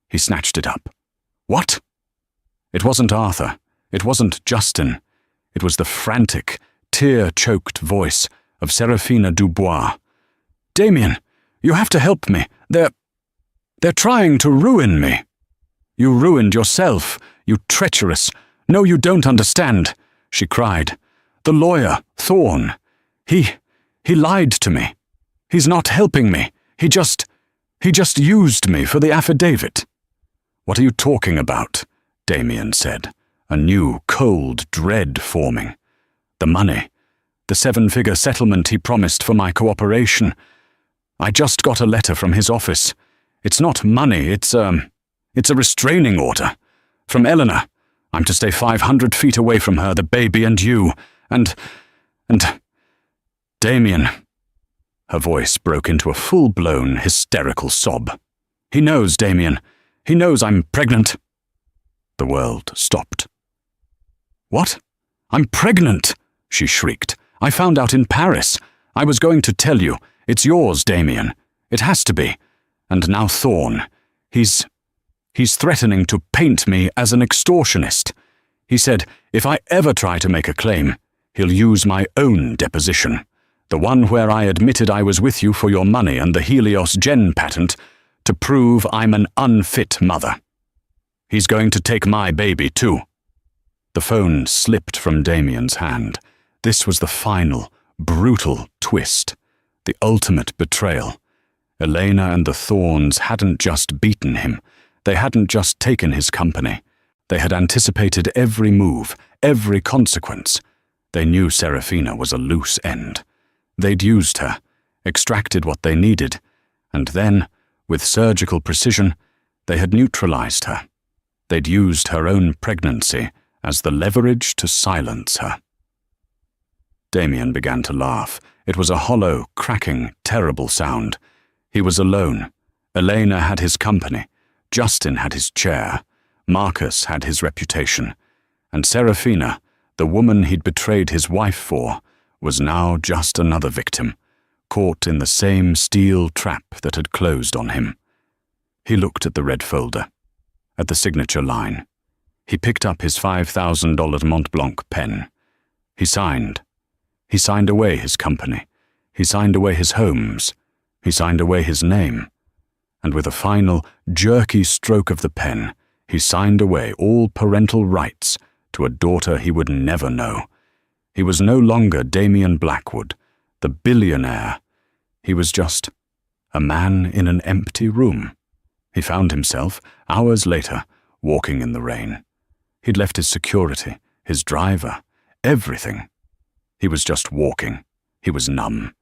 He snatched it up. What? It wasn't Arthur. It wasn't Justin. It was the frantic, tear-choked voice of Seraphina Dubois. Damian, you have to help me. They're trying to ruin me. You ruined yourself, you treacherous. No, you don't understand, she cried. The lawyer, Thorne. He lied to me. He's not helping me. He just used me for the affidavit. What are you talking about? Damian said, a new, cold dread forming. The money. The 7-figure settlement he promised for my cooperation. I just got a letter from his office. It's not money, it's a restraining order. From Eleanor. I'm to stay 500 feet away from her, the baby, and you. And Damian. Her voice broke into a full-blown, hysterical sob. He knows, Damian. He knows I'm pregnant. The world stopped. What? I'm pregnant, she shrieked. I found out in Paris. I was going to tell you. It's yours, Damian. It has to be. And now Thorne. He's threatening to paint me as an extortionist. He said, if I ever try to make a claim, he'll use my own deposition, the one where I admitted I was with you for your money and the Helios Gen patent, to prove I'm an unfit mother. He's going to take my baby, too. The phone slipped from Damian's hand. This was the final, brutal twist, the ultimate betrayal. Elena and the Thornes hadn't just beaten him. They hadn't just taken his company. They had anticipated every move, every consequence. They knew Seraphina was a loose end. They'd used her, extracted what they needed, and then, with surgical precision, they had neutralized her. They'd used her own pregnancy as the leverage to silence her. Damian began to laugh. It was a hollow, cracking, terrible sound. He was alone. Elena had his company. Justin had his chair. Marcus had his reputation. And Seraphina, the woman he'd betrayed his wife for, was now just another victim, caught in the same steel trap that had closed on him. He looked at the red folder, at the signature line. He picked up his $5,000 Mont Blanc pen. He signed. He signed away his company. He signed away his homes. He signed away his name. And with a final, jerky stroke of the pen, he signed away all parental rights to a daughter he would never know. He was no longer Damian Blackwood, the billionaire. He was just a man in an empty room. He found himself, hours later, walking in the rain. He'd left his security, his driver, everything. He was just walking. He was numb.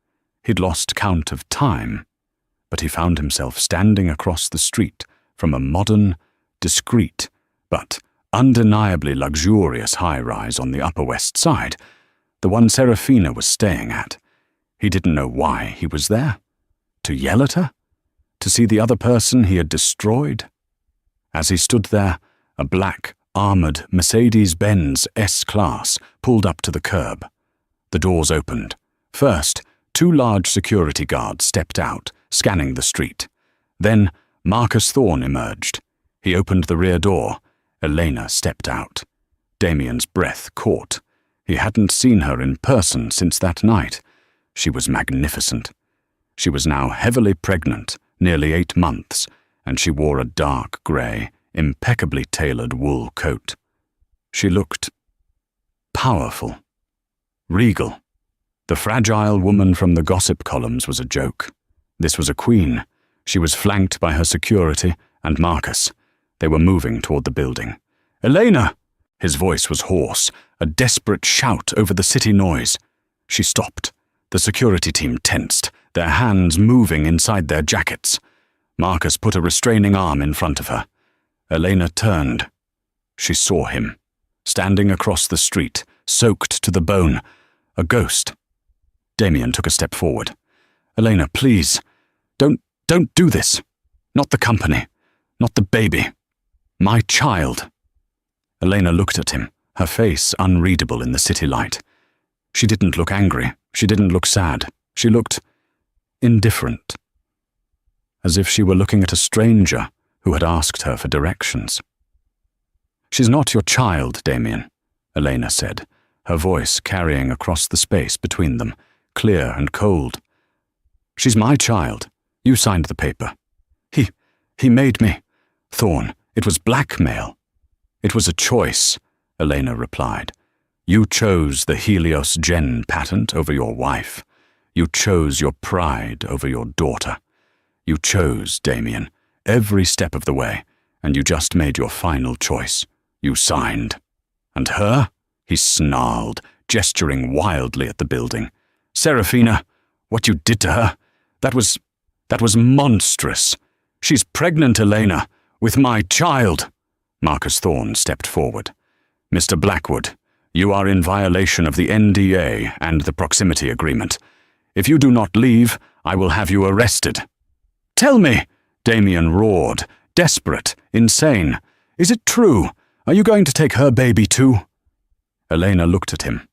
He'd lost count of time. But he found himself standing across the street from a modern, discreet, but undeniably luxurious high-rise on the Upper West Side, the one Seraphina was staying at. He didn't know why he was there. To yell at her? To see the other person he had destroyed? As he stood there, a black, armored Mercedes-Benz S-Class pulled up to the curb. The doors opened. First, 2 large security guards stepped out, scanning the street. Then, Marcus Thorne emerged. He opened the rear door. Elena stepped out. Damian's breath caught. He hadn't seen her in person since that night. She was magnificent. She was now heavily pregnant, nearly 8 months, and she wore a dark grey, impeccably tailored wool coat. She looked powerful, regal. The fragile woman from the gossip columns was a joke. This was a queen. She was flanked by her security and Marcus. They were moving toward the building. "Elena!" His voice was hoarse, a desperate shout over the city noise. She stopped. The security team tensed, their hands moving inside their jackets. Marcus put a restraining arm in front of her. Elena turned. She saw him, standing across the street, soaked to the bone, a ghost. Damian took a step forward. "Elena, please, don't do this. Not the company, not the baby. My child." Elena looked at him, her face unreadable in the city light. She didn't look angry. She didn't look sad. She looked indifferent, as if she were looking at a stranger who had asked her for directions. "She's not your child, Damian," Elena said, her voice carrying across the space between them, clear and cold. "She's my child. You signed the paper. He made me. Thorne, it was blackmail." "It was a choice," Elena replied. "You chose the Helios Gen patent over your wife. You chose your pride over your daughter. You chose, Damian, every step of the way, and you just made your final choice. You signed." "And her?" he snarled, gesturing wildly at the building. "Serafina, what you did to her, that was monstrous. She's pregnant, Elena, with my child." Marcus Thorne stepped forward. "Mr. Blackwood, you are in violation of the NDA and the proximity agreement. If you do not leave, I will have you arrested." "Tell me," Damian roared, desperate, insane. "Is it true? Are you going to take her baby too?" Elena looked at him.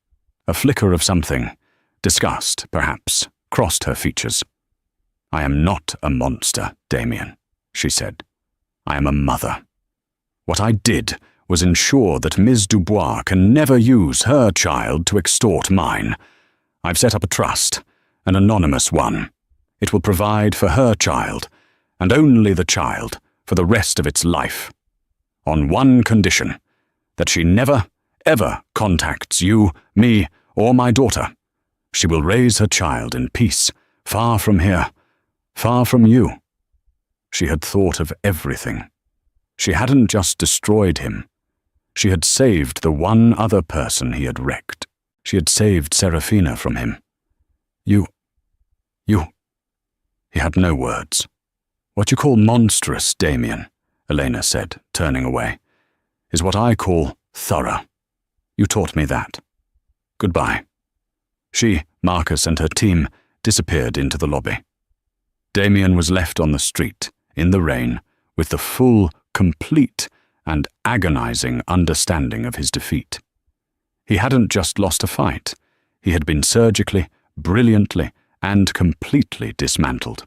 A flicker of something, disgust, perhaps, crossed her features. "I am not a monster, Damian," she said. "I am a mother. What I did was ensure that Ms. Dubois can never use her child to extort mine. I've set up a trust, an anonymous one. It will provide for her child, and only the child, for the rest of its life. On one condition, that she never, ever contacts you, me, or my daughter. She will raise her child in peace, far from here, far from you." She had thought of everything. She hadn't just destroyed him. She had saved the one other person he had wrecked. She had saved Serafina from him. You. He had no words. "What you call monstrous, Damian," Elena said, turning away, "is what I call thorough. You taught me that. Goodbye." She, Marcus, and her team disappeared into the lobby. Damian was left on the street, in the rain, with the full, complete, and agonizing understanding of his defeat. He hadn't just lost a fight. He had been surgically, brilliantly, and completely dismantled.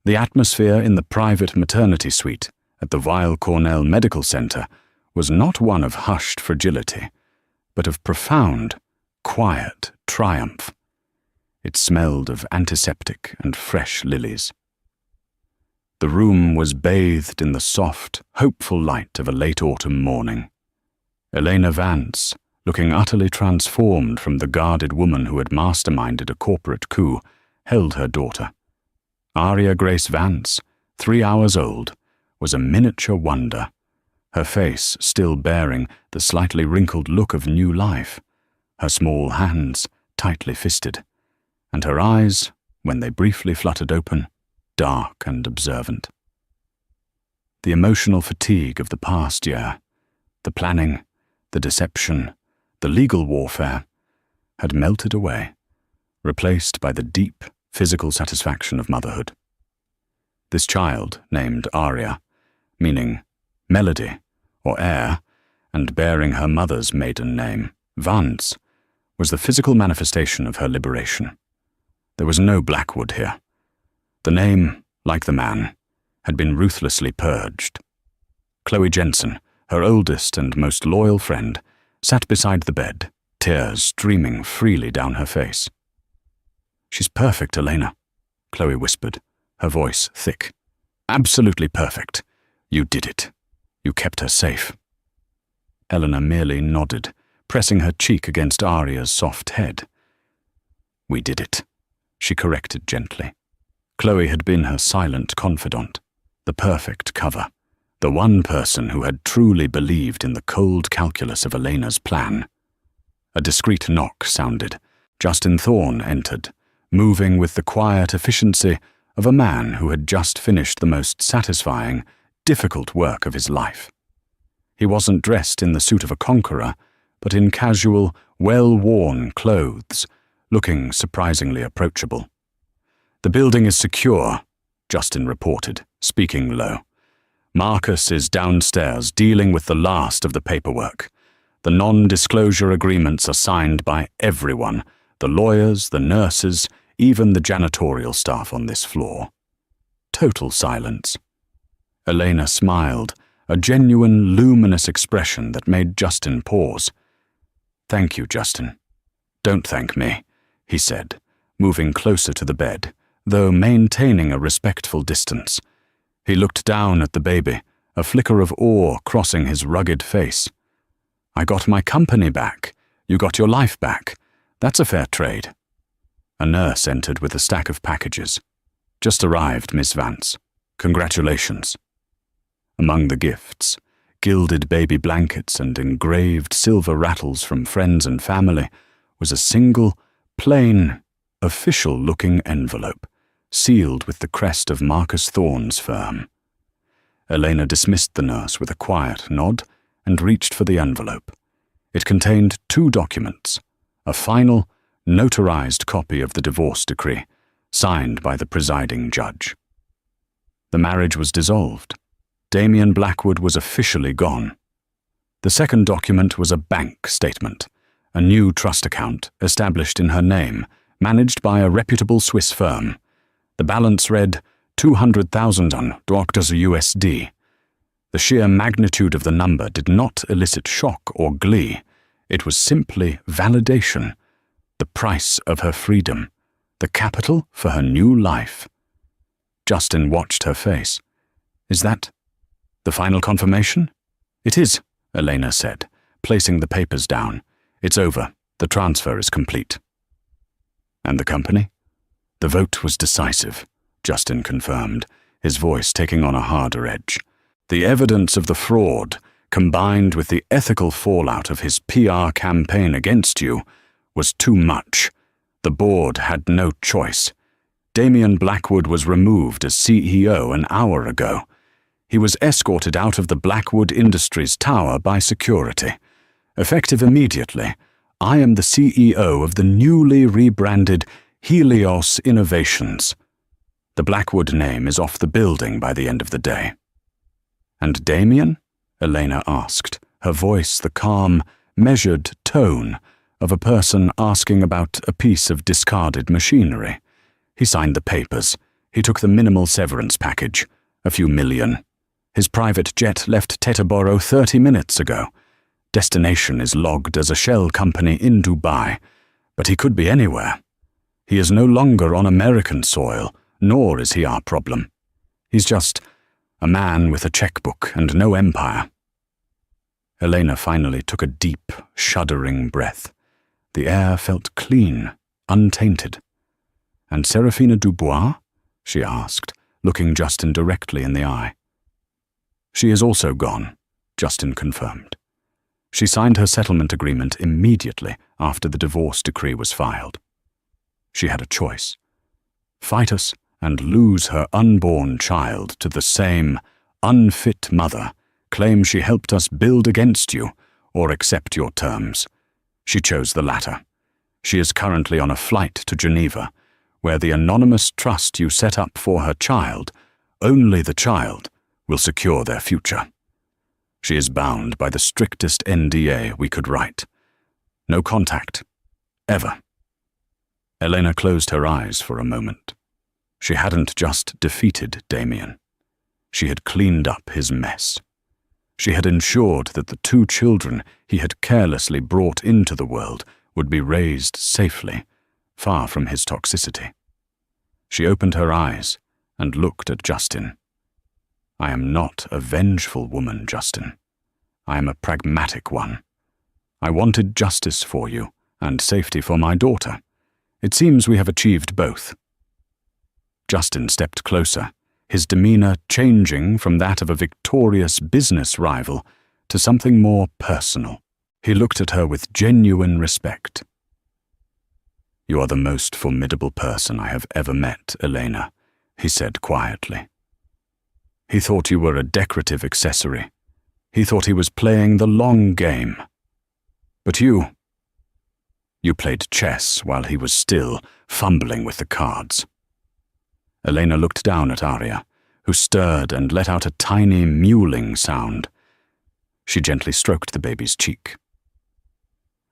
The atmosphere in the private maternity suite at the Weill Cornell Medical Center was not one of hushed fragility, but of profound, quiet triumph. It smelled of antiseptic and fresh lilies. The room was bathed in the soft, hopeful light of a late autumn morning. Elena Vance, looking utterly transformed from the guarded woman who had masterminded a corporate coup, held her daughter. Aria Grace Vance, 3 hours old, was a miniature wonder, her face still bearing the slightly wrinkled look of new life, her small hands tightly fisted, and her eyes, when they briefly fluttered open, dark and observant. The emotional fatigue of the past year, the planning, the deception, the legal warfare, had melted away, replaced by the deep physical satisfaction of motherhood. This child, named Aria, meaning melody or air, and bearing her mother's maiden name, Vance, was the physical manifestation of her liberation. There was no Blackwood here. The name, like the man, had been ruthlessly purged. Chloe Jensen, her oldest and most loyal friend, sat beside the bed, tears streaming freely down her face. "She's perfect, Elena," Chloe whispered, her voice thick. "Absolutely perfect. You did it. You kept her safe." Eleanor merely nodded, pressing her cheek against Arya's soft head. "We did it," she corrected gently. Chloe had been her silent confidant, the perfect cover, the one person who had truly believed in the cold calculus of Elena's plan. A discreet knock sounded. Justin Thorne entered, moving with the quiet efficiency of a man who had just finished the most satisfying, difficult work of his life. He wasn't dressed in the suit of a conqueror, but in casual, well-worn clothes, looking surprisingly approachable. "The building is secure," Justin reported, speaking low. "Marcus is downstairs dealing with the last of the paperwork. The non-disclosure agreements are signed by everyone, the lawyers, the nurses, even the janitorial staff on this floor." Total silence. Elena smiled, a genuine, luminous expression that made Justin pause. "Thank you, Justin." "Don't thank me," he said, moving closer to the bed, though maintaining a respectful distance. He looked down at the baby, a flicker of awe crossing his rugged face. "I got my company back. You got your life back. That's a fair trade." A nurse entered with a stack of packages. "Just arrived, Miss Vance. Congratulations." Among the gifts, gilded baby blankets and engraved silver rattles from friends and family, was a single, plain, official-looking envelope, sealed with the crest of Marcus Thorne's firm. Elena dismissed the nurse with a quiet nod and reached for the envelope. It contained 2 documents, a final, notarized copy of the divorce decree, signed by the presiding judge. The marriage was dissolved. Damian Blackwood was officially gone. The second document was a bank statement, a new trust account established in her name, managed by a reputable Swiss firm. The balance read $200,000 USD. The sheer magnitude of the number did not elicit shock or glee. It was simply validation, the price of her freedom, the capital for her new life. Justin watched her face. "Is that the final confirmation?" "It is," Elena said, placing the papers down. "It's over. The transfer is complete." "And the company?" "The vote was decisive," Justin confirmed, his voice taking on a harder edge. "The evidence of the fraud, combined with the ethical fallout of his PR campaign against you, was too much. The board had no choice. Damian Blackwood was removed as CEO an hour ago. He was escorted out of the Blackwood Industries tower by security. Effective immediately, I am the CEO of the newly rebranded Helios Innovations. The Blackwood name is off the building by the end of the day." "And Damian?" Elena asked, her voice the calm, measured tone of a person asking about a piece of discarded machinery. "He signed the papers. He took the minimal severance package, a few million. His private jet left Teterboro 30 minutes ago. Destination is logged as a shell company in Dubai, but he could be anywhere. He is no longer on American soil, nor is he our problem. He's just a man with a checkbook and no empire." Elena finally took a deep, shuddering breath. The air felt clean, untainted. "And Serafina Dubois?" she asked, looking Justin directly in the eye. "She is also gone," Justin confirmed. She signed her settlement agreement immediately after the divorce decree was filed. She had a choice: fight us and lose her unborn child to the same unfit mother, claim she helped us build against you, or accept your terms. She chose the latter. She is currently on a flight to Geneva, where the anonymous trust you set up for her child, only the child, will secure their future. She is bound by the strictest NDA we could write. No contact. Ever. Elena closed her eyes for a moment. She hadn't just defeated Damian. She had cleaned up his mess. She had ensured that the 2 children he had carelessly brought into the world would be raised safely, far from his toxicity. She opened her eyes and looked at Justin. I am not a vengeful woman, Justin. I am a pragmatic one. I wanted justice for you and safety for my daughter. It seems we have achieved both. Justin stepped closer, his demeanor changing from that of a victorious business rival to something more personal. He looked at her with genuine respect. You are the most formidable person I have ever met, Elena, he said quietly. He thought you were a decorative accessory. He thought he was playing the long game. But you played chess while he was still fumbling with the cards. Elena looked down at Arya, who stirred and let out a tiny mewling sound. She gently stroked the baby's cheek.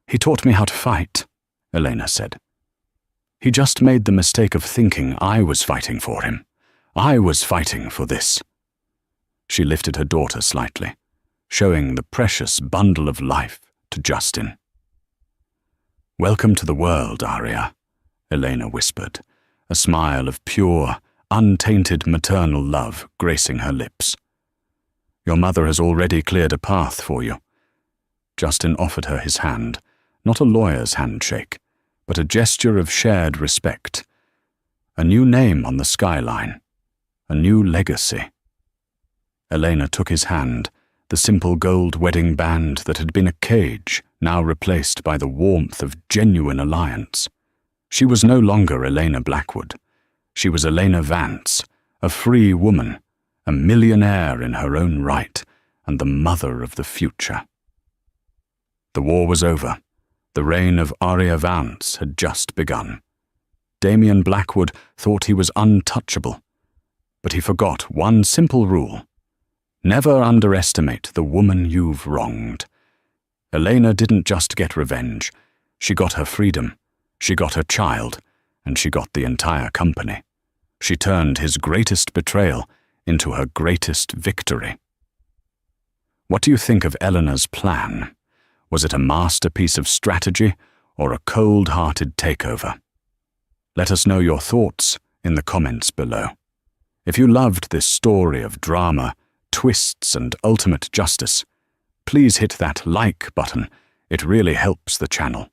He taught me how to fight, Elena said. He just made the mistake of thinking I was fighting for him. I was fighting for this. She lifted her daughter slightly, showing the precious bundle of life to Justin. Welcome to the world, Arya, Elena whispered, a smile of pure, untainted maternal love gracing her lips. Your mother has already cleared a path for you. Justin offered her his hand, not a lawyer's handshake, but a gesture of shared respect. A new name on the skyline, a new legacy. Elena took his hand, the simple gold wedding band that had been a cage, now replaced by the warmth of genuine alliance. She was no longer Elena Blackwood. She was Elena Vance, a free woman, a millionaire in her own right, and the mother of the future. The war was over. The reign of Arya Vance had just begun. Damian Blackwood thought he was untouchable, but he forgot one simple rule. Never underestimate the woman you've wronged. Elena didn't just get revenge. She got her freedom, she got her child, and she got the entire company. She turned his greatest betrayal into her greatest victory. What do you think of Eleanor's plan? Was it a masterpiece of strategy or a cold-hearted takeover? Let us know your thoughts in the comments below. If you loved this story of drama, twists, and ultimate justice, please hit that like button. It really helps the channel.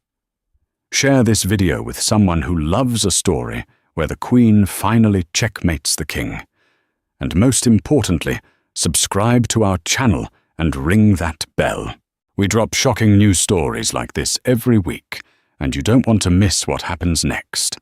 Share this video with someone who loves a story where the queen finally checkmates the king. And most importantly, subscribe to our channel and ring that bell. We drop shocking news stories like this every week, and you don't want to miss what happens next.